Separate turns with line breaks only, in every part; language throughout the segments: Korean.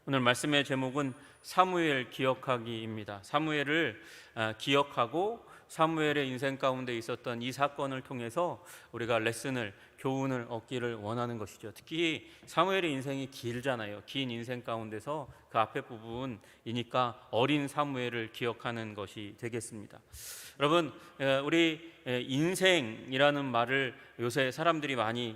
오늘 말씀의 제목은 사무엘 기억하기입니다. 사무엘을 기억하고 사무엘의 인생 가운데 있었던 이 사건을 통해서 우리가 교훈을 얻기를 원하는 것이죠. 특히 사무엘의 인생이 길잖아요. 긴 인생 가운데서 그 앞에 부분이니까 어린 사무엘을 기억하는 것이 되겠습니다. 여러분, 우리 인생이라는 말을 요새 사람들이 많이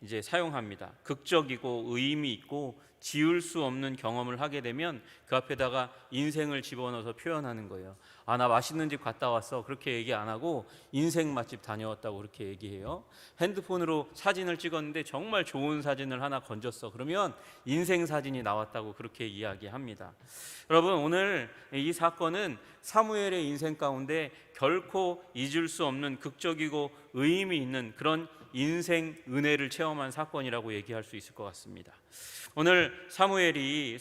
이제 사용합니다. 극적이고 의미 있고 지울 수 없는 경험을 하게 되면 그 앞에다가 인생을 집어넣어서 표현하는 거예요. 나 맛있는 집 갔다 왔어. 그렇게 얘기 안 하고 인생 맛집 다녀왔다고 그렇게 얘기해요. 핸드폰으로 사진을 찍었는데 정말 좋은 사진을 하나 건졌어. 그러면 인생 사진이 나왔다고 그렇게 이야기합니다. 여러분, 오늘 이 사건은 사무엘의 인생 가운데 결코 잊을 수 없는 극적이고 의미 있는 그런 인생 은혜를 체험한 사건이라고 얘기할 수 있을 것 같습니다. 오늘 사무엘이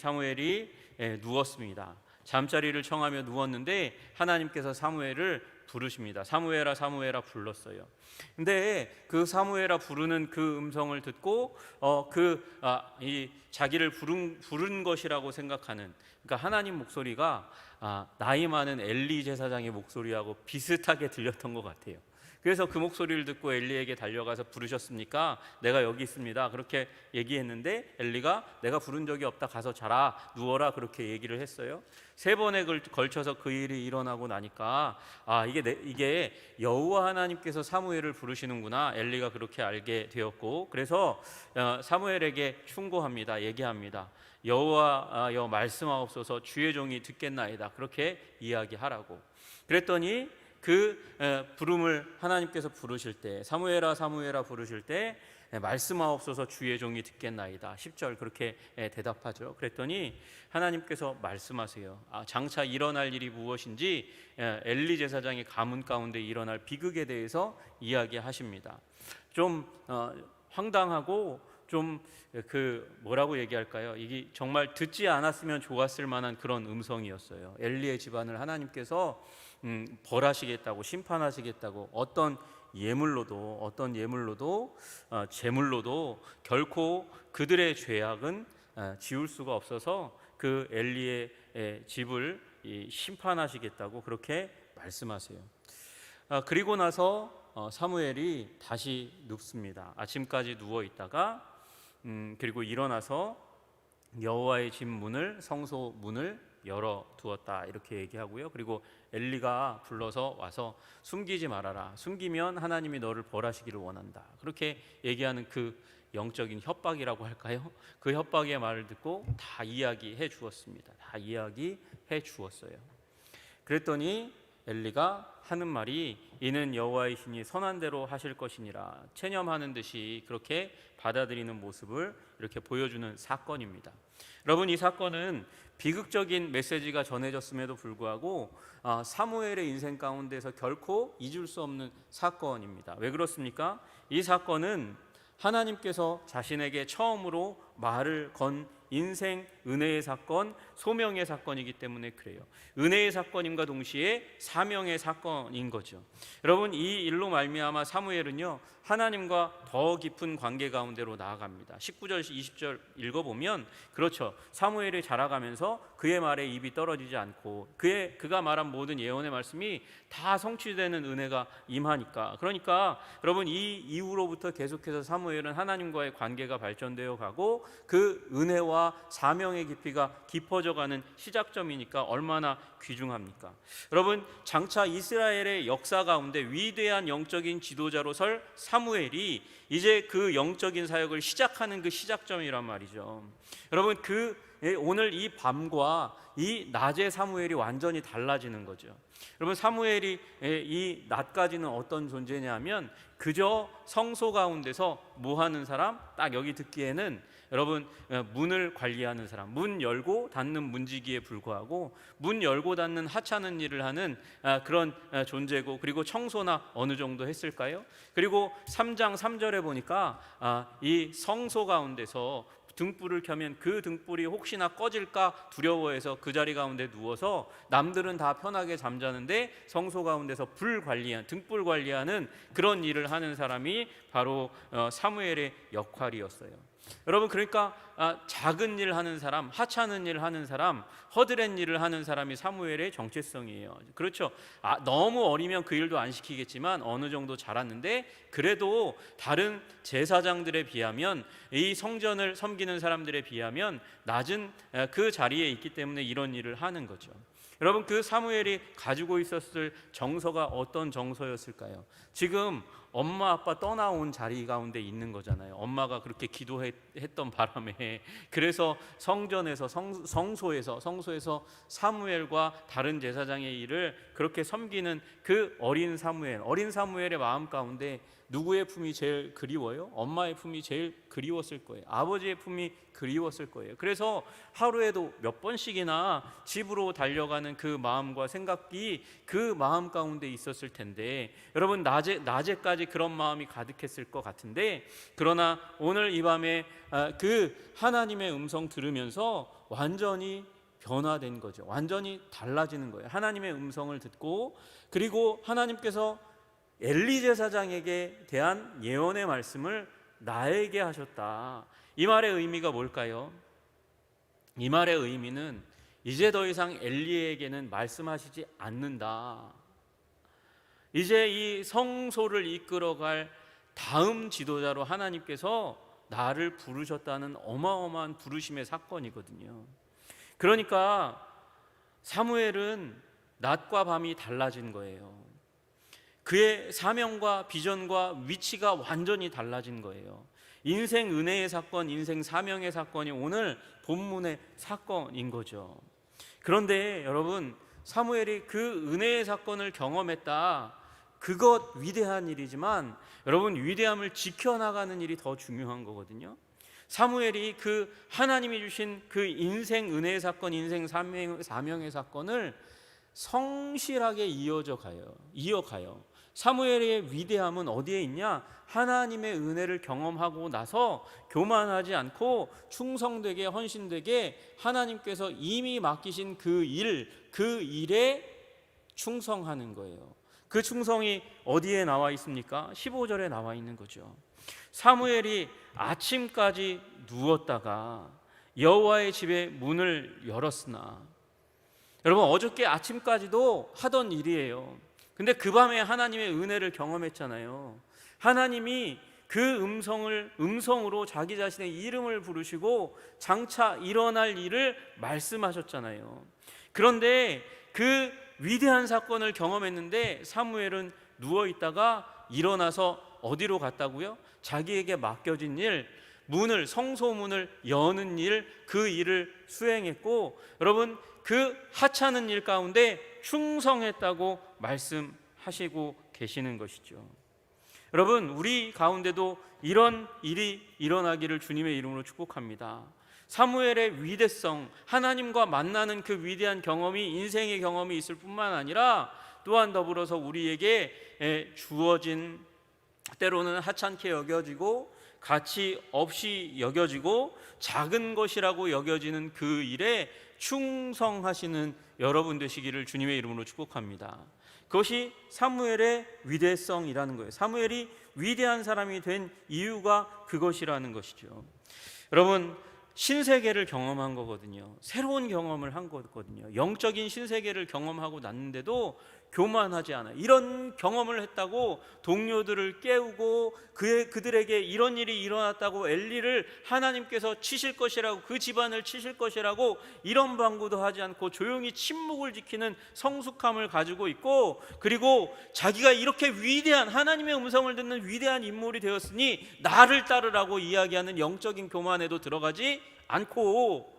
누웠습니다. 잠자리를 청하며 누웠는데 하나님께서 사무엘을 부르십니다. 사무엘아 사무엘아 불렀어요. 근데 그 사무엘아 부르는 그 음성을 듣고 이 자기를 부른 것이라고 생각하는, 그러니까 하나님 목소리가 나이 많은 엘리 제사장의 목소리하고 비슷하게 들렸던 것 같아요. 그래서 그 목소리를 듣고 엘리에게 달려가서 부르셨습니까? 내가 여기 있습니다. 그렇게 얘기했는데 엘리가 내가 부른 적이 없다. 가서 자라, 누워라. 그렇게 얘기를 했어요. 3번에 걸쳐서 그 일이 일어나고 나니까 이게 여호와 하나님께서 사무엘을 부르시는구나. 엘리가 그렇게 알게 되었고, 그래서 사무엘에게 충고합니다. 얘기합니다. 여호와여 말씀하옵소서, 주의 종이 듣겠나이다. 그렇게 이야기하라고. 그랬더니 그 부름을 하나님께서 부르실 때, 사무엘아 사무엘아 부르실 때 말씀하옵소서, 주의 종이 듣겠나이다. 10절 그렇게 대답하죠. 그랬더니 하나님께서 말씀하세요. 장차 일어날 일이 무엇인지 엘리 제사장의 가문 가운데 일어날 비극에 대해서 이야기하십니다. 좀 황당하고 좀 뭐라고 얘기할까요? 이게 정말 듣지 않았으면 좋았을 만한 그런 음성이었어요. 엘리의 집안을 하나님께서 벌하시겠다고, 심판하시겠다고, 어떤 예물로도 제물로도 결코 그들의 죄악은 지울 수가 없어서 그 엘리의 집을 심판하시겠다고 그렇게 말씀하세요. 그리고 나서 사무엘이 다시 눕습니다. 아침까지 누워 있다가 그리고 일어나서 여호와의 집 문을, 성소 문을 열어 두었다. 이렇게 얘기하고요. 그리고 엘리가 불러서 와서 숨기지 말아라. 숨기면 하나님이 너를 벌하시기를 원한다. 그렇게 얘기하는 그 영적인 협박이라고 할까요? 그 협박의 말을 듣고 다 이야기해 주었습니다. 다 이야기해 주었어요. 그랬더니 엘리가 하는 말이 이는 여호와의 신이 선한 대로 하실 것이니라, 체념하는 듯이 그렇게 받아들이는 모습을 이렇게 보여주는 사건입니다. 여러분, 이 사건은 비극적인 메시지가 전해졌음에도 불구하고 사무엘의 인생 가운데서 결코 잊을 수 없는 사건입니다. 왜 그렇습니까? 이 사건은 하나님께서 자신에게 처음으로 말을 건 인생 은혜의 사건, 소명의 사건이기 때문에 그래요. 은혜의 사건임과 동시에 사명의 사건인 거죠. 여러분, 이 일로 말미암아 사무엘은요, 하나님과 더 깊은 관계 가운데로 나아갑니다. 19절 20절 읽어보면 그렇죠. 사무엘이 자라가면서 그의 말에 입이 떨어지지 않고 그가 말한 모든 예언의 말씀이 다 성취되는 은혜가 임하니까. 그러니까 여러분, 이 이후로부터 계속해서 사무엘은 하나님과의 관계가 발전되어 가고 그 은혜와 사명의 깊이가 깊어져가는 시작점이니까 얼마나 귀중합니까? 여러분, 장차 이스라엘의 역사 가운데 위대한 영적인 지도자로 설 사무엘이 이제 그 영적인 사역을 시작하는 그 시작점이란 말이죠. 여러분, 오늘 이 밤과 이 낮의 사무엘이 완전히 달라지는 거죠. 여러분, 사무엘이 이 낮까지는 어떤 존재냐면 그저 성소 가운데서 뭐 하는 사람? 딱 여기 듣기에는 여러분, 문을 관리하는 사람, 문 열고 닫는 문지기에 불과하고 문 열고 닫는 하찮은 일을 하는 그런 존재고, 그리고 청소나 어느 정도 했을까요? 그리고 3장 3절에 보니까 이 성소 가운데서 등불을 켜면 그 등불이 혹시나 꺼질까 두려워해서 그 자리 가운데 누워서 남들은 다 편하게 잠자는데 성소 가운데서 등불 관리하는 그런 일을 하는 사람이 바로 사무엘의 역할이었어요. 여러분, 그러니까 작은 일 하는 사람, 하찮은 일 하는 사람, 허드렛 일을 하는 사람이 사무엘의 정체성이에요. 그렇죠. 너무 어리면 그 일도 안 시키겠지만 어느 정도 자랐는데 그래도 다른 제사장들에 비하면, 이 성전을 섬기는 사람들에 비하면 낮은 그 자리에 있기 때문에 이런 일을 하는 거죠. 여러분, 그 사무엘이 가지고 있었을 정서가 어떤 정서였을까요? 지금 엄마 아빠 떠나온 자리 가운데 있는 거잖아요. 엄마가 그렇게 기도했던 바람에, 그래서 성전에서 성소에서 사무엘과 다른 제사장의 일을 그렇게 섬기는 그 어린 사무엘의 마음 가운데 누구의 품이 제일 그리워요? 엄마의 품이 제일 그리웠을 거예요. 아버지의 품이 그리웠을 거예요. 그래서 하루에도 몇 번씩이나 집으로 달려가는 그 마음과 생각이 그 마음 가운데 있었을 텐데, 여러분, 낮에까지 그런 마음이 가득했을 것 같은데, 그러나 오늘 이 밤에 그 하나님의 음성 들으면서 완전히 변화된 거죠. 완전히 달라지는 거예요. 하나님의 음성을 듣고, 그리고 하나님께서 엘리 제사장에게 대한 예언의 말씀을 나에게 하셨다. 이 말의 의미가 뭘까요? 이 말의 의미는 이제 더 이상 엘리에게는 말씀하시지 않는다. 이제 이 성소를 이끌어갈 다음 지도자로 하나님께서 나를 부르셨다는 어마어마한 부르심의 사건이거든요. 그러니까 사무엘은 낮과 밤이 달라진 거예요. 그의 사명과 비전과 위치가 완전히 달라진 거예요. 인생 은혜의 사건, 인생 사명의 사건이 오늘 본문의 사건인 거죠. 그런데 여러분, 사무엘이 그 은혜의 사건을 경험했다. 그것 위대한 일이지만 여러분, 위대함을 지켜나가는 일이 더 중요한 거거든요. 사무엘이 그 하나님이 주신 그 인생 은혜의 사건, 인생 사명의 사건을 성실하게 이어가요. 사무엘의 위대함은 어디에 있냐? 하나님의 은혜를 경험하고 나서 교만하지 않고 충성되게, 헌신되게 하나님께서 이미 맡기신 그 일에 충성하는 거예요. 그 충성이 어디에 나와 있습니까? 15절에 나와 있는 거죠. 사무엘이 아침까지 누웠다가 여호와의 집에 문을 열었으나, 여러분, 어저께 아침까지도 하던 일이에요. 근데 그 밤에 하나님의 은혜를 경험했잖아요. 하나님이 그 음성으로 자기 자신의 이름을 부르시고 장차 일어날 일을 말씀하셨잖아요. 그런데 그 위대한 사건을 경험했는데 사무엘은 누워있다가 일어나서 어디로 갔다고요? 자기에게 맡겨진 일, 성소문을 여는 일, 그 일을 수행했고, 여러분, 그 하찮은 일 가운데 충성했다고 말씀하시고 계시는 것이죠. 여러분, 우리 가운데도 이런 일이 일어나기를 주님의 이름으로 축복합니다. 사무엘의 위대성, 하나님과 만나는 그 위대한 경험이, 인생의 경험이 있을 뿐만 아니라 또한 더불어서 우리에게 주어진, 때로는 하찮게 여겨지고 가치 없이 여겨지고 작은 것이라고 여겨지는 그 일에 충성하시는 여러분 되시기를 주님의 이름으로 축복합니다. 그것이 사무엘의 위대성이라는 거예요. 사무엘이 위대한 사람이 된 이유가 그것이라는 것이죠. 여러분, 신세계를 경험한 거거든요. 새로운 경험을 한 거거든요. 영적인 신세계를 경험하고 났는데도 교만하지 않아요. 이런 경험을 했다고 동료들을 깨우고 그들에게 이런 일이 일어났다고 엘리를 하나님께서 치실 것이라고, 그 집안을 치실 것이라고 이런 방구도 하지 않고 조용히 침묵을 지키는 성숙함을 가지고 있고, 그리고 자기가 이렇게 위대한 하나님의 음성을 듣는 위대한 인물이 되었으니 나를 따르라고 이야기하는 영적인 교만에도 들어가지 않고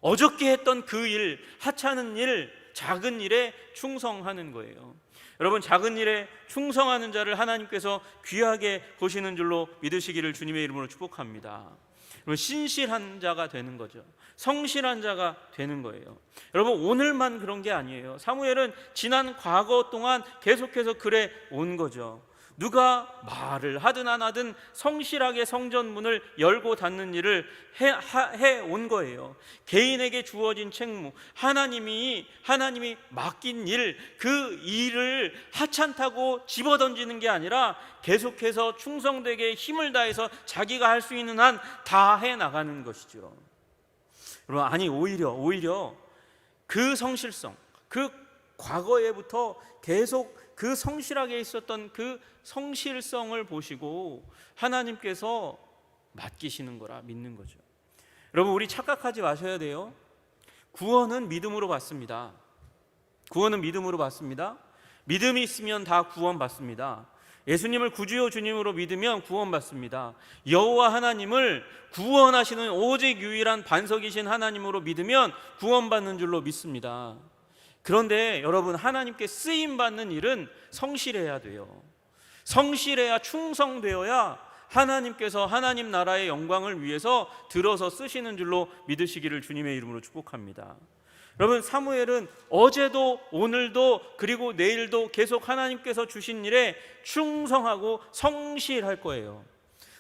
어저께 했던 그 일, 하찮은 일, 작은 일에 충성하는 거예요. 여러분, 작은 일에 충성하는 자를 하나님께서 귀하게 보시는 줄로 믿으시기를 주님의 이름으로 축복합니다. 여러분, 신실한 자가 되는 거죠. 성실한 자가 되는 거예요. 여러분, 오늘만 그런 게 아니에요. 사무엘은 지난 과거 동안 계속해서 그래 온 거죠. 누가 말을 하든 안 하든 성실하게 성전문을 열고 닫는 일을 해온 거예요. 개인에게 주어진 책무, 하나님이 맡긴 일, 그 일을 하찮다고 집어던지는 게 아니라 계속해서 충성되게 힘을 다해서 자기가 할 수 있는 한 다 해나가는 것이죠. 여러분, 아니 오히려 그 성실성, 그 과거에부터 계속 그 성실하게 있었던 그 성실성을 보시고 하나님께서 맡기시는 거라 믿는 거죠. 여러분, 우리 착각하지 마셔야 돼요. 구원은 믿음으로 받습니다. 구원은 믿음으로 받습니다. 믿음이 있으면 다 구원받습니다. 예수님을 구주요 주님으로 믿으면 구원받습니다. 여호와 하나님을 구원하시는 오직 유일한 반석이신 하나님으로 믿으면 구원받는 줄로 믿습니다. 그런데 여러분, 하나님께 쓰임받는 일은 성실해야 돼요. 성실해야, 충성되어야 하나님께서 하나님 나라의 영광을 위해서 들어서 쓰시는 줄로 믿으시기를 주님의 이름으로 축복합니다. 여러분, 사무엘은 어제도 오늘도 그리고 내일도 계속 하나님께서 주신 일에 충성하고 성실할 거예요.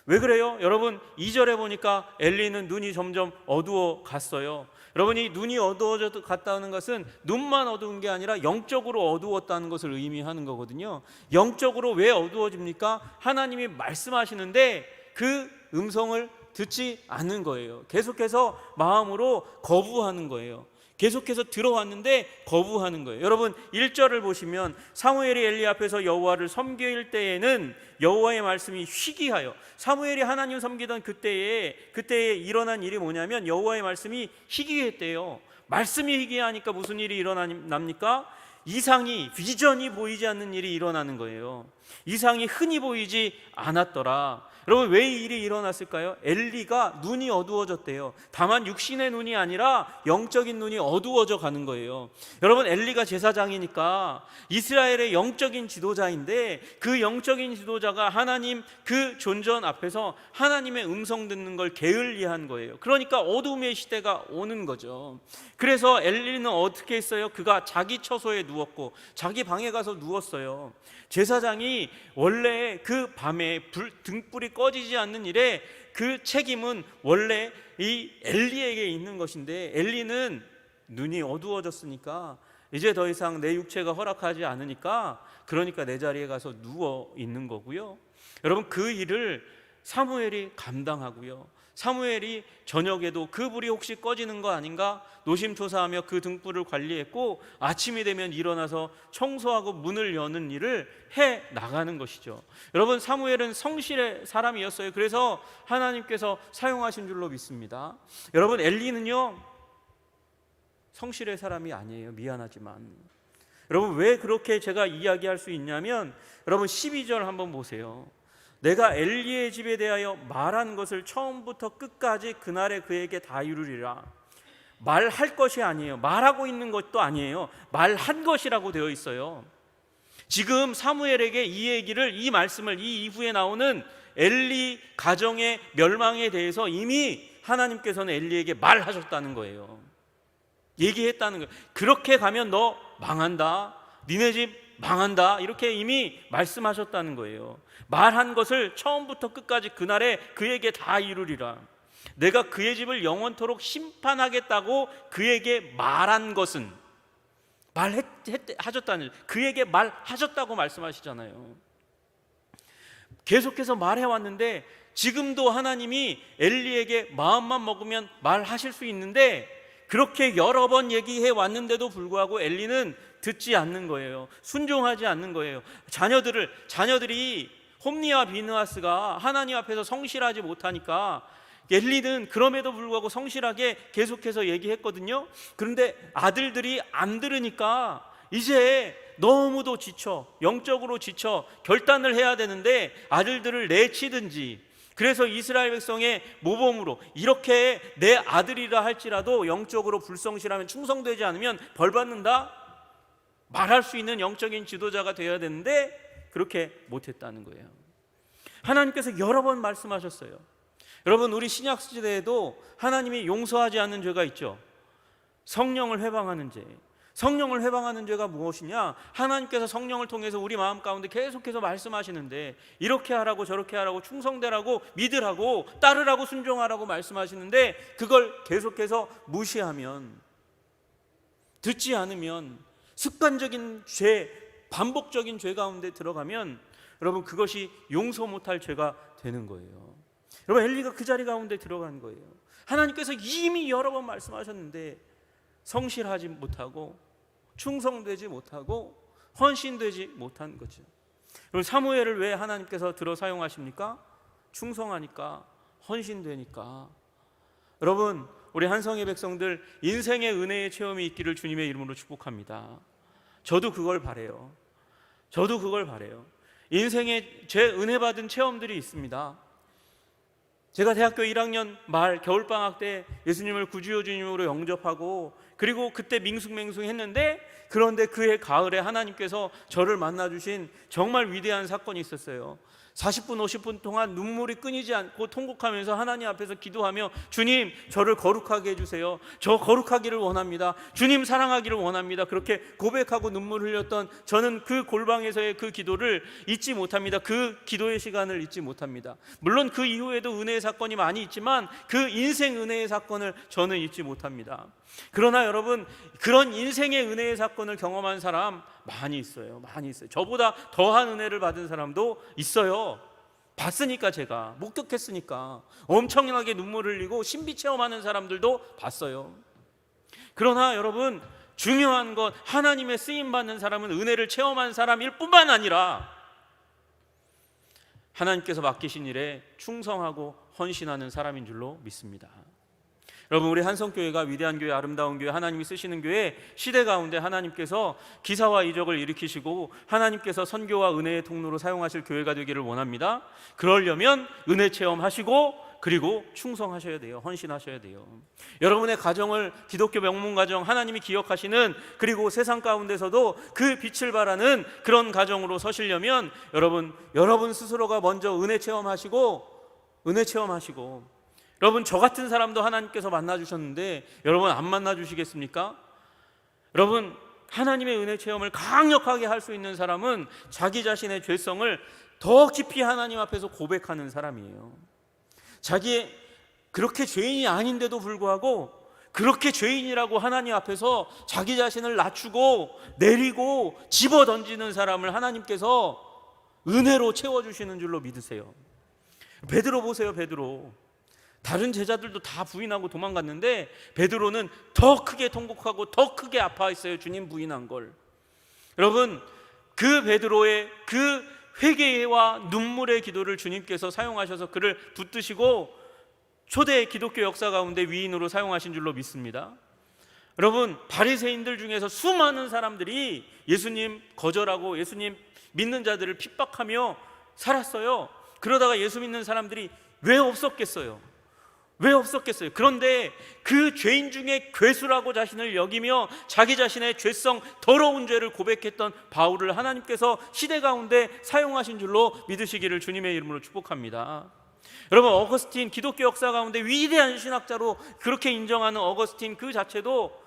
왜 그래요? 여러분, 2절에 보니까 엘리는 눈이 점점 어두워 갔어요. 여러분이 눈이 어두워져 갔다는 것은 눈만 어두운 게 아니라 영적으로 어두웠다는 것을 의미하는 거거든요. 영적으로 왜 어두워집니까? 하나님이 말씀하시는데 그 음성을 듣지 않는 거예요. 계속해서 마음으로 거부하는 거예요. 계속해서 들어왔는데 거부하는 거예요. 여러분, 1절을 보시면 사무엘이 엘리 앞에서 여호와를 섬길 때에는 여호와의 말씀이 희귀하여, 사무엘이 하나님 섬기던 그때에 일어난 일이 뭐냐면 여호와의 말씀이 희귀했대요. 말씀이 희귀하니까 무슨 일이 일어납니까? 이상이, 비전이 보이지 않는 일이 일어나는 거예요. 이상이 흔히 보이지 않았더라. 여러분, 왜 이 일이 일어났을까요? 엘리가 눈이 어두워졌대요. 다만 육신의 눈이 아니라 영적인 눈이 어두워져 가는 거예요. 여러분, 엘리가 제사장이니까 이스라엘의 영적인 지도자인데 그 영적인 지도자가 하나님 그 존전 앞에서 하나님의 음성 듣는 걸 게을리한 거예요. 그러니까 어둠의 시대가 오는 거죠. 그래서 엘리는 어떻게 했어요? 그가 자기 처소에 누웠고 자기 방에 가서 누웠어요. 제사장이 원래 그 밤에 등불이 꺼지지 않는 일에 그 책임은 원래 이 엘리에게 있는 것인데, 엘리는 눈이 어두워졌으니까 이제 더 이상 내 육체가 허락하지 않으니까, 그러니까 내 자리에 가서 누워 있는 거고요. 여러분, 그 일을 사무엘이 감당하고요. 사무엘이 저녁에도 그 불이 혹시 꺼지는 거 아닌가 노심초사하며 그 등불을 관리했고, 아침이 되면 일어나서 청소하고 문을 여는 일을 해 나가는 것이죠. 여러분, 사무엘은 성실의 사람이었어요. 그래서 하나님께서 사용하신 줄로 믿습니다. 여러분, 엘리는요 성실의 사람이 아니에요. 미안하지만. 여러분, 왜 그렇게 제가 이야기할 수 있냐면, 여러분 12절 한번 보세요. 내가 엘리의 집에 대하여 말한 것을 처음부터 끝까지 그날에 그에게 다 이루리라. 말할 것이 아니에요. 말하고 있는 것도 아니에요. 말한 것이라고 되어 있어요. 지금 사무엘에게 이 말씀을, 이 이후에 나오는 엘리 가정의 멸망에 대해서 이미 하나님께서는 엘리에게 말하셨다는 거예요. 얘기했다는 거예요. 그렇게 가면 너 망한다, 니네 집 망한다, 이렇게 이미 말씀하셨다는 거예요. 말한 것을 처음부터 끝까지 그날에 그에게 다 이루리라. 내가 그의 집을 영원토록 심판하겠다고 그에게 말한 것은, 말하셨다는, 그에게 말하셨다고 말씀하시잖아요. 계속해서 말해왔는데 지금도 하나님이 엘리에게 마음만 먹으면 말하실 수 있는데, 그렇게 여러 번 얘기해 왔는데도 불구하고 엘리는 듣지 않는 거예요. 순종하지 않는 거예요. 자녀들이 홈니와 비느하스가 하나님 앞에서 성실하지 못하니까 엘리는 그럼에도 불구하고 성실하게 계속해서 얘기했거든요. 그런데 아들들이 안 들으니까 이제 너무도 지쳐, 영적으로 지쳐 결단을 해야 되는데 아들들을 내치든지, 그래서 이스라엘 백성의 모범으로, 이렇게 내 아들이라 할지라도 영적으로 불성실하면, 충성되지 않으면 벌 받는다, 말할 수 있는 영적인 지도자가 되어야 되는데 그렇게 못했다는 거예요. 하나님께서 여러 번 말씀하셨어요. 여러분, 우리 신약 시대에도 하나님이 용서하지 않는 죄가 있죠. 성령을 회방하는 죄. 성령을 회방하는 죄가 무엇이냐? 하나님께서 성령을 통해서 우리 마음 가운데 계속해서 말씀하시는데 이렇게 하라고 저렇게 하라고 충성되라고 믿으라고 따르라고 순종하라고 말씀하시는데 그걸 계속해서 무시하면, 듣지 않으면, 습관적인 죄, 반복적인 죄 가운데 들어가면 여러분 그것이 용서 못할 죄가 되는 거예요. 여러분 엘리가 그 자리 가운데 들어간 거예요. 하나님께서 이미 여러 번 말씀하셨는데 성실하지 못하고 충성되지 못하고 헌신되지 못한 거죠. 여러분 사무엘을 왜 하나님께서 들어 사용하십니까? 충성하니까, 헌신되니까. 여러분 우리 한성의 백성들 인생의 은혜의 체험이 있기를 주님의 이름으로 축복합니다. 저도 그걸 바래요. 저도 그걸 바래요. 인생에 제 은혜 받은 체험들이 있습니다. 제가 대학교 1학년 말 겨울방학 때 예수님을 구주여 주님으로 영접하고 그리고 그때 밍숭맹숭했는데 그런데 그해 가을에 하나님께서 저를 만나주신 정말 위대한 사건이 있었어요. 40분 50분 동안 눈물이 끊이지 않고 통곡하면서 하나님 앞에서 기도하며 주님 저를 거룩하게 해주세요. 저 거룩하기를 원합니다. 주님 사랑하기를 원합니다. 그렇게 고백하고 눈물 흘렸던 저는 그 골방에서의 그 기도를 잊지 못합니다. 그 기도의 시간을 잊지 못합니다. 물론 그 이후에도 은혜의 사건이 많이 있지만 그 인생 은혜의 사건을 저는 잊지 못합니다. 그러나 여러분 그런 인생의 은혜의 사건을 경험한 사람 많이 있어요. 많이 있어요. 저보다 더한 은혜를 받은 사람도 있어요. 봤으니까, 제가 목격했으니까. 엄청나게 눈물 흘리고 신비 체험하는 사람들도 봤어요. 그러나 여러분 중요한 건 하나님의 쓰임 받는 사람은 은혜를 체험한 사람일 뿐만 아니라 하나님께서 맡기신 일에 충성하고 헌신하는 사람인 줄로 믿습니다. 여러분 우리 한성교회가 위대한 교회, 아름다운 교회, 하나님이 쓰시는 교회, 시대 가운데 하나님께서 기사와 이적을 일으키시고 하나님께서 선교와 은혜의 통로로 사용하실 교회가 되기를 원합니다. 그러려면 은혜 체험하시고 그리고 충성하셔야 돼요. 헌신하셔야 돼요. 여러분의 가정을 기독교 명문 가정, 하나님이 기억하시는, 그리고 세상 가운데서도 그 빛을 발하는 그런 가정으로 서시려면 여러분 스스로가 먼저 은혜 체험하시고 여러분 저 같은 사람도 하나님께서 만나주셨는데 여러분 안 만나주시겠습니까? 여러분 하나님의 은혜 체험을 강력하게 할 수 있는 사람은 자기 자신의 죄성을 더 깊이 하나님 앞에서 고백하는 사람이에요. 자기의 그렇게 죄인이 아닌데도 불구하고 그렇게 죄인이라고 하나님 앞에서 자기 자신을 낮추고 내리고 집어던지는 사람을 하나님께서 은혜로 채워주시는 줄로 믿으세요. 베드로 보세요. 베드로 다른 제자들도 다 부인하고 도망갔는데 베드로는 더 크게 통곡하고 더 크게 아파했어요. 주님 부인한 걸. 여러분 그 베드로의 그 회개와 눈물의 기도를 주님께서 사용하셔서 그를 붙드시고 초대 기독교 역사 가운데 위인으로 사용하신 줄로 믿습니다. 여러분 바리새인들 중에서 수많은 사람들이 예수님 거절하고 예수님 믿는 자들을 핍박하며 살았어요. 그러다가 예수 믿는 사람들이 왜 없었겠어요? 그런데 그 죄인 중에 괴수라고 자신을 여기며 자기 자신의 죄성, 더러운 죄를 고백했던 바울을 하나님께서 시대 가운데 사용하신 줄로 믿으시기를 주님의 이름으로 축복합니다. 여러분 어거스틴, 기독교 역사 가운데 위대한 신학자로 그렇게 인정하는 어거스틴 그 자체도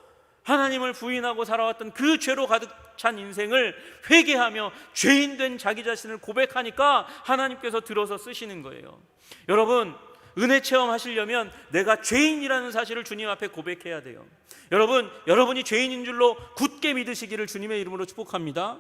하나님을 부인하고 살아왔던 그 죄로 가득 찬 인생을 회개하며 죄인 된 자기 자신을 고백하니까 하나님께서 들어서 쓰시는 거예요. 여러분 은혜 체험하시려면 내가 죄인이라는 사실을 주님 앞에 고백해야 돼요. 여러분이 죄인인 줄로 굳게 믿으시기를 주님의 이름으로 축복합니다.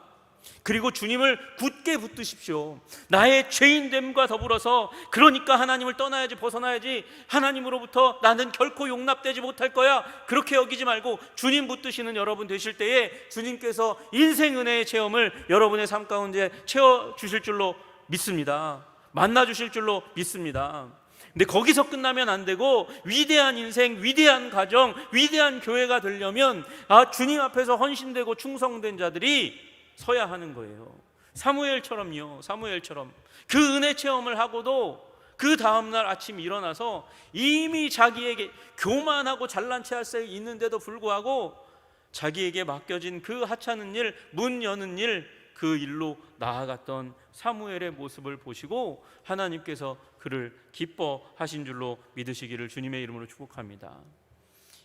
그리고 주님을 굳게 붙드십시오. 나의 죄인됨과 더불어서 그러니까 하나님을 떠나야지, 벗어나야지, 하나님으로부터 나는 결코 용납되지 못할 거야, 그렇게 여기지 말고 주님 붙드시는 여러분 되실 때에 주님께서 인생 은혜의 체험을 여러분의 삶 가운데 채워주실 줄로 믿습니다. 만나주실 줄로 믿습니다. 근데 거기서 끝나면 안 되고 위대한 인생, 위대한 가정, 위대한 교회가 되려면 주님 앞에서 헌신되고 충성된 자들이 서야 하는 거예요. 사무엘처럼요. 그 은혜 체험을 하고도 그 다음날 아침 일어나서 이미 자기에게 교만하고 잘난 체할 새 있는데도 불구하고 자기에게 맡겨진 그 하찮은 일, 문 여는 일, 그 일로 나아갔던 사무엘의 모습을 보시고 하나님께서 그를 기뻐하신 줄로 믿으시기를 주님의 이름으로 축복합니다.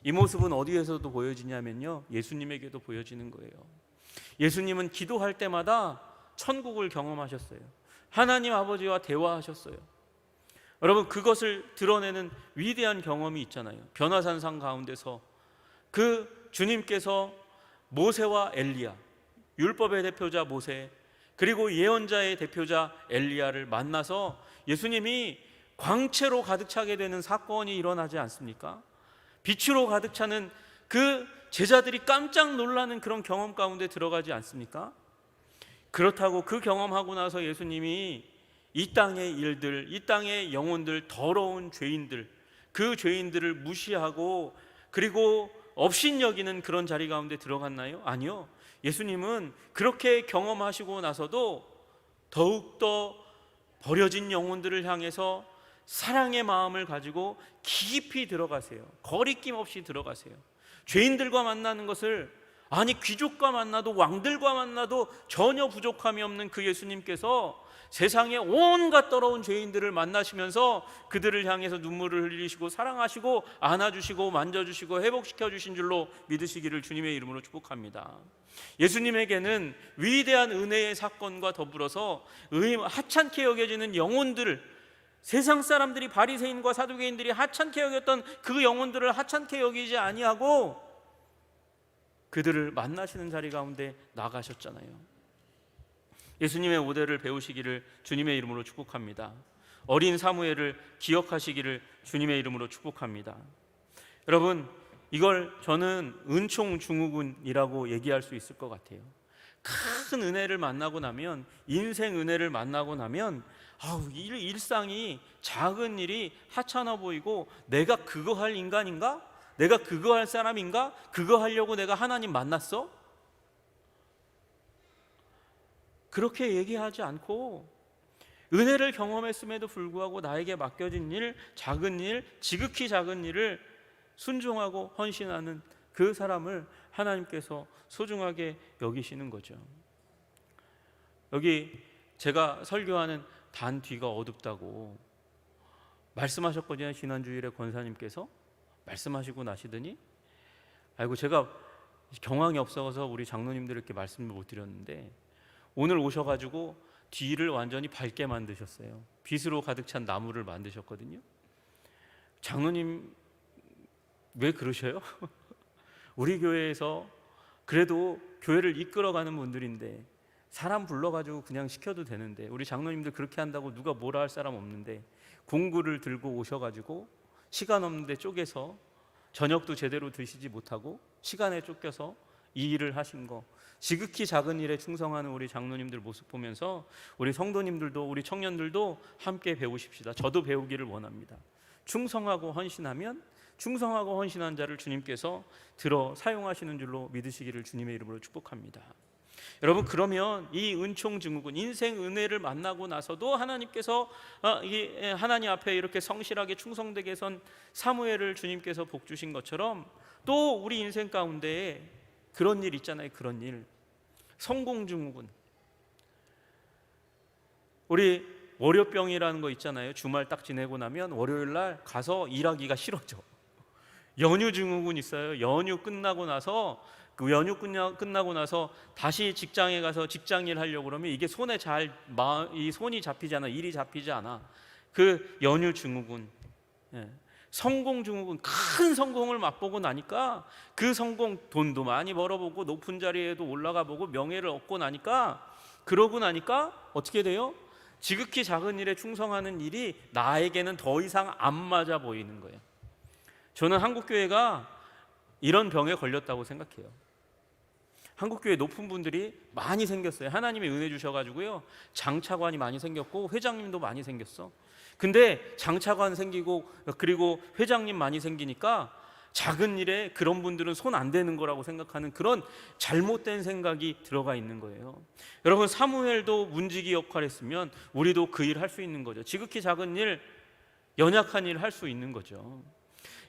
이 모습은 어디에서도 보여지냐면요, 예수님에게도 보여지는 거예요. 예수님은 기도할 때마다 천국을 경험하셨어요. 하나님 아버지와 대화하셨어요. 여러분, 그것을 드러내는 위대한 경험이 있잖아요. 변화산상 가운데서 그 주님께서 모세와 엘리야, 율법의 대표자 모세, 그리고 예언자의 대표자 엘리야를 만나서 예수님이 광채로 가득 차게 되는 사건이 일어나지 않습니까? 빛으로 가득 차는 그 제자들이 깜짝 놀라는 그런 경험 가운데 들어가지 않습니까? 그렇다고 그 경험하고 나서 예수님이 이 땅의 일들, 이 땅의 영혼들, 더러운 죄인들, 그 죄인들을 무시하고 그리고 업신여기는 그런 자리 가운데 들어갔나요? 아니요. 예수님은 그렇게 경험하시고 나서도 더욱더 버려진 영혼들을 향해서 사랑의 마음을 가지고 깊이 들어가세요. 거리낌 없이 들어가세요. 죄인들과 만나는 것을, 아니 귀족과 만나도 왕들과 만나도 전혀 부족함이 없는 그 예수님께서 세상에 온갖 더러운 죄인들을 만나시면서 그들을 향해서 눈물을 흘리시고 사랑하시고 안아주시고 만져주시고 회복시켜 주신 줄로 믿으시기를 주님의 이름으로 축복합니다. 예수님에게는 위대한 은혜의 사건과 더불어서 하찮게 여겨지는 영혼들을, 세상 사람들이 바리새인과 사두개인들이 하찮게 여겼던 그 영혼들을 하찮게 여기지 아니하고 그들을 만나시는 자리 가운데 나가셨잖아요. 예수님의 모델을 배우시기를 주님의 이름으로 축복합니다. 어린 사무엘을 기억하시기를 주님의 이름으로 축복합니다. 여러분, 이걸 저는 은총 증후군이라고 얘기할 수 있을 것 같아요. 큰 은혜를 만나고 나면, 인생 은혜를 만나고 나면 일상이, 작은 일이 하찮아 보이고, 내가 그거 할 인간인가? 내가 그거 할 사람인가? 그거 하려고 내가 하나님 만났어? 그렇게 얘기하지 않고 은혜를 경험했음에도 불구하고 나에게 맡겨진 일, 작은 일, 지극히 작은 일을 순종하고 헌신하는 그 사람을 하나님께서 소중하게 여기시는 거죠. 여기 제가 설교하는 단 뒤가 어둡다고 말씀하셨거든요. 지난주일에 권사님께서 말씀하시고 나시더니, 아이고 제가 경황이 없어서 우리 장로님들께 말씀을 못 드렸는데 오늘 오셔가지고 뒤를 완전히 밝게 만드셨어요. 빛으로 가득 찬 나무를 만드셨거든요. 장로님 왜 그러셔요? 우리 교회에서 그래도 교회를 이끌어가는 분들인데, 사람 불러가지고 그냥 시켜도 되는데, 우리 장로님들 그렇게 한다고 누가 뭐라 할 사람 없는데 공구를 들고 오셔가지고 시간 없는데 쪼개서 저녁도 제대로 드시지 못하고 시간에 쫓겨서 이 일을 하신 거, 지극히 작은 일에 충성하는 우리 장로님들 모습 보면서 우리 성도님들도, 우리 청년들도 함께 배우십시다. 저도 배우기를 원합니다. 충성하고 헌신하면, 충성하고 헌신한 자를 주님께서 들어 사용하시는 줄로 믿으시기를 주님의 이름으로 축복합니다. 여러분, 그러면 이 은총 증후군, 인생 은혜를 만나고 나서도 하나님께서 하나님 앞에 이렇게 성실하게 충성되게 선 사무엘을 주님께서 복 주신 것처럼, 또 우리 인생 가운데 그런 일 있잖아요. 그런 일, 성공 증후군. 우리 월요병이라는 거 있잖아요. 주말 딱 지내고 나면 월요일 날 가서 일하기가 싫어져. 연휴 증후군 있어요. 연휴 끝나고 나서, 그 연휴 끝나고 나서 다시 직장에 가서 직장일 하려고 그러면 이게 이 손이 잡히지 않아, 일이 잡히지 않아. 그 연휴 증후군. 성공 증후군. 큰 성공을 맛보고 나니까 그 성공, 돈도 많이 벌어보고 높은 자리에도 올라가 보고 명예를 얻고 나니까, 그러고 나니까 어떻게 돼요? 지극히 작은 일에 충성하는 일이 나에게는 더 이상 안 맞아 보이는 거예요. 저는 한국교회가 이런 병에 걸렸다고 생각해요. 한국교회 높은 분들이 많이 생겼어요. 하나님의 은혜 주셔가지고요, 장차관이 많이 생겼고 회장님도 많이 생겼어. 근데 장차관 생기고 그리고 회장님 많이 생기니까 작은 일에 그런 분들은 손 안 대는 거라고 생각하는 그런 잘못된 생각이 들어가 있는 거예요. 여러분, 사무엘도 문지기 역할을 했으면 우리도 그 일 할 수 있는 거죠. 지극히 작은 일, 연약한 일 할 수 있는 거죠.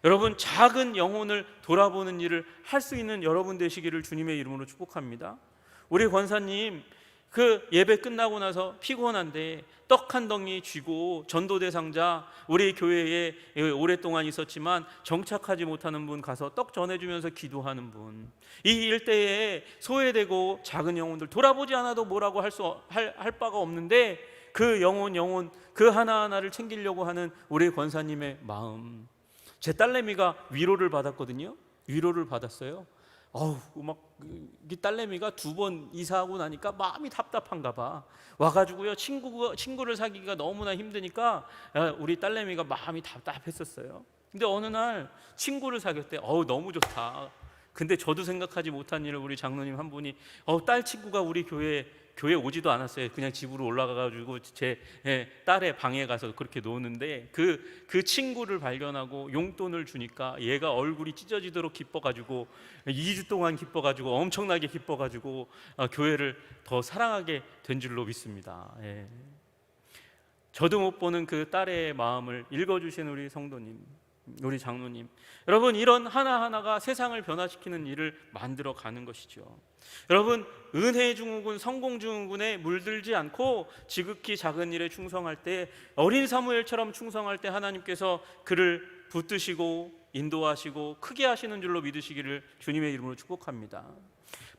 여러분, 작은 영혼을 돌아보는 일을 할 수 있는 여러분 되시기를 주님의 이름으로 축복합니다. 우리 권사님 그 예배 끝나고 나서 피곤한데 떡 한 덩이 쥐고 전도대 상자, 우리 교회에 오랫동안 있었지만 정착하지 못하는 분 가서 떡 전해주면서 기도하는 분, 이 일대에 소외되고 작은 영혼들 돌아보지 않아도 뭐라고 할 바가 없는데 그 영혼 그 하나하나를 챙기려고 하는 우리 권사님의 마음. 제 딸내미가 위로를 받았거든요. 위로를 받았어요. 이 딸내미가 2번 이사하고 나니까 마음이 답답한가 봐. 와가지고요, 친구를 사귀기가 너무나 힘드니까 우리 딸내미가 마음이 답답했었어요. 근데 어느 날 친구를 사귀었대. 너무 좋다. 근데 저도 생각하지 못한 일을 우리 장로님 한 분이 딸 친구가 우리 교회 오지도 않았어요. 그냥 집으로 올라가가지고 제 딸의 방에 가서 그렇게 노는데 그 친구를 발견하고 용돈을 주니까 얘가 얼굴이 찢어지도록 기뻐가지고 2주 동안 기뻐가지고 엄청나게 기뻐가지고 교회를 더 사랑하게 된 줄로 믿습니다. 저도 못 보는 그 딸의 마음을 읽어주신 우리 성도님, 우리 장로님, 여러분, 이런 하나하나가 세상을 변화시키는 일을 만들어 가는 것이죠. 여러분, 은혜 증후군, 성공 증후군에 물들지 않고 지극히 작은 일에 충성할 때, 어린 사무엘처럼 충성할 때 하나님께서 그를 붙드시고 인도하시고 크게 하시는 줄로 믿으시기를 주님의 이름으로 축복합니다.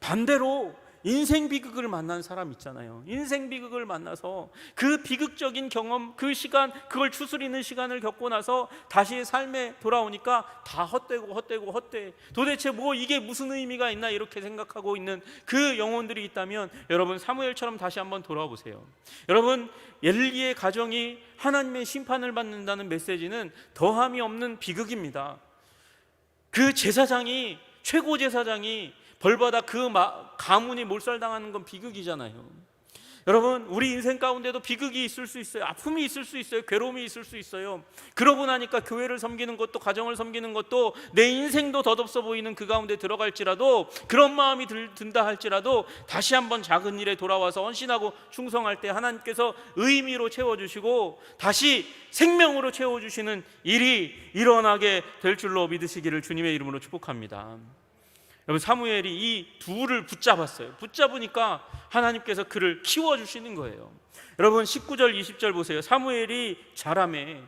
반대로 인생 비극을 만난 사람 있잖아요. 인생 비극을 만나서 그 비극적인 경험, 그 시간, 그걸 추스리는 시간을 겪고 나서 다시 삶에 돌아오니까 다 헛되고 도대체 이게 무슨 의미가 있나 이렇게 생각하고 있는 그 영혼들이 있다면 여러분, 사무엘처럼 다시 한번 돌아와 보세요. 여러분, 엘리의 가정이 하나님의 심판을 받는다는 메시지는 더함이 없는 비극입니다. 그 제사장이, 최고 제사장이 벌받아 그 가문이 몰살당하는 건 비극이잖아요. 여러분, 우리 인생 가운데도 비극이 있을 수 있어요. 아픔이 있을 수 있어요. 괴로움이 있을 수 있어요. 그러고 나니까 교회를 섬기는 것도, 가정을 섬기는 것도, 내 인생도 덧없어 보이는 그 가운데 들어갈지라도, 그런 마음이 든다 할지라도 다시 한번 작은 일에 돌아와서 헌신하고 충성할 때 하나님께서 의미로 채워주시고 다시 생명으로 채워주시는 일이 일어나게 될 줄로 믿으시기를 주님의 이름으로 축복합니다. 여러분, 사무엘이 이 둘을 붙잡았어요. 붙잡으니까 하나님께서 그를 키워주시는 거예요. 여러분, 19절 20절 보세요. 사무엘이 자라매.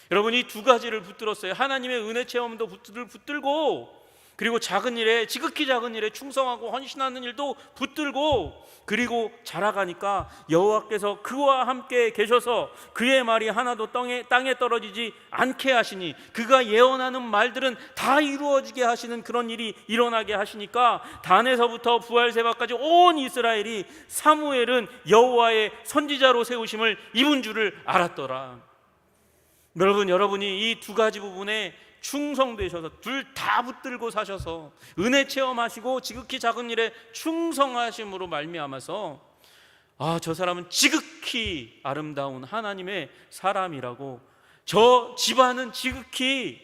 여러분, 이 두 가지를 붙들었어요. 하나님의 은혜 체험도 붙들고, 그리고 작은 일에, 지극히 작은 일에 충성하고 헌신하는 일도 붙들고, 그리고 자라가니까 여호와께서 그와 함께 계셔서 그의 말이 하나도 땅에 떨어지지 않게 하시니, 그가 예언하는 말들은 다 이루어지게 하시는 그런 일이 일어나게 하시니까 단에서부터 부엘세바까지 온 이스라엘이 사무엘은 여호와의 선지자로 세우심을 입은 줄을 알았더라. 여러분, 여러분이 이 두 가지 부분에 충성되셔서 둘 다 붙들고 사셔서 은혜 체험하시고 지극히 작은 일에 충성하심으로 말미암아서 저 사람은 지극히 아름다운 하나님의 사람이라고, 저 집안은 지극히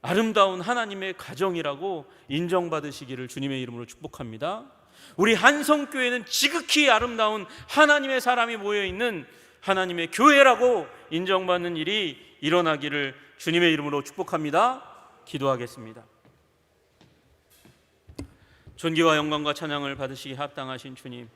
아름다운 하나님의 가정이라고 인정받으시기를 주님의 이름으로 축복합니다. 우리 한성교회는 지극히 아름다운 하나님의 사람이 모여있는 하나님의 교회라고 인정받는 일이 일어나기를 주님의 이름으로 축복합니다. 기도하겠습니다. 존귀와 영광과 찬양을 받으시기 합당하신 주님,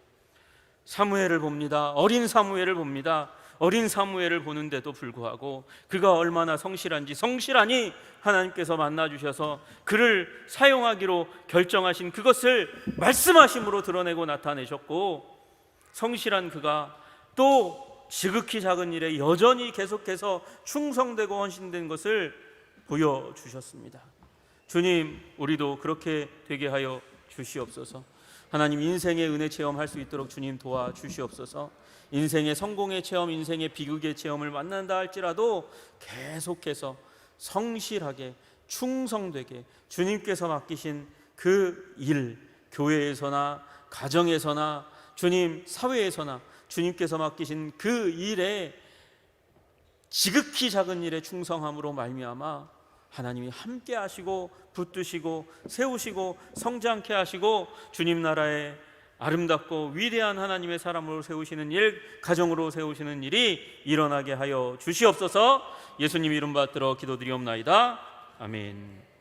사무엘을 봅니다. 어린 사무엘을 봅니다. 어린 사무엘을 보는데도 불구하고 그가 얼마나 성실하니 하나님께서 만나주셔서 그를 사용하기로 결정하신 그것을 말씀하심으로 드러내고 나타내셨고, 성실한 그가 또 지극히 작은 일에 여전히 계속해서 충성되고 헌신된 것을 보여주셨습니다. 주님, 우리도 그렇게 되게 하여 주시옵소서. 하나님, 인생의 은혜 체험할 수 있도록 주님 도와주시옵소서. 인생의 성공의 체험, 인생의 비극의 체험을 만난다 할지라도 계속해서 성실하게 충성되게 주님께서 맡기신 그 일, 교회에서나 가정에서나 주님 사회에서나 주님께서 맡기신 그 일에 지극히 작은 일에 충성함으로 말미암아 하나님이 함께 하시고 붙드시고 세우시고 성장케 하시고 주님 나라에 아름답고 위대한 하나님의 사람으로 세우시는 일, 가정으로 세우시는 일이 일어나게 하여 주시옵소서. 예수님 이름 받들어 기도드리옵나이다. 아멘.